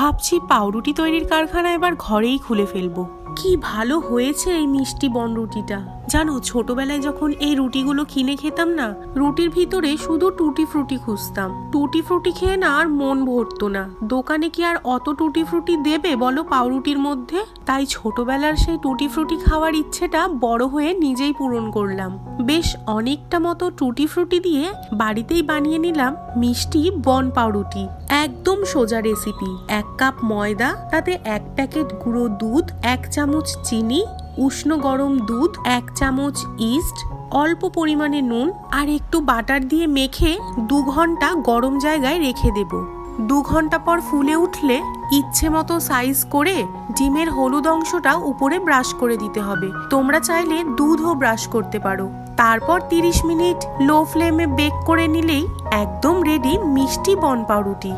ভাবছি পাউরুটি তৈরির কারখানা এবার ঘরেই খুলে ফেলবো। কি ভালো হয়েছে এই মিষ্টি বনরুটিটা। জানো, ছোটবেলায় যখন এই রুটিগুলো কিনে খেতাম না, রুটির ভিতরে শুধু টুটি ফ্রুটি খুঁজতাম। টুটি ফ্রুটি খেয়ে না আর মন ভরতো না। দোকানে কি আর অত টুটি ফ্রুটি দেবে বলো পাউরুটির মধ্যে? তাই ছোটবেলার সেই টুটি ফ্রুটি খাওয়ার ইচ্ছেটা বড় হয়ে নিজেই পূরণ করলাম। বেশ অনেকটা মতো টুটি ফ্রুটি দিয়ে বাড়িতেই বানিয়ে নিলাম মিষ্টি বন পাউরুটি। একদম সোজা রেসিপি। 1 কাপ ময়দা, তাতে 1 প্যাকেট গুঁড়ো দুধ, 1 চামচ চিনি, উষ্ণ গরম দুধ, 1 চামচ ইস্ট, অল্প পরিমাণে নুন আর একটু বাটার দিয়ে মেখে 2 ঘন্টা গরম জায়গায় রেখে দেব। 2 ঘন্টা পর ফুলে উঠলে ইচ্ছে মতো সাইজ করে ডিমের হলুদ অংশটা উপরে ব্রাশ করে দিতে হবে। তোমরা চাইলে দুধও ব্রাশ করতে পারো। তারপর 30 মিনিট লো ফ্লেমে বেক করে নিলেই একদম রেডি মিষ্টি বন পাউরুটি।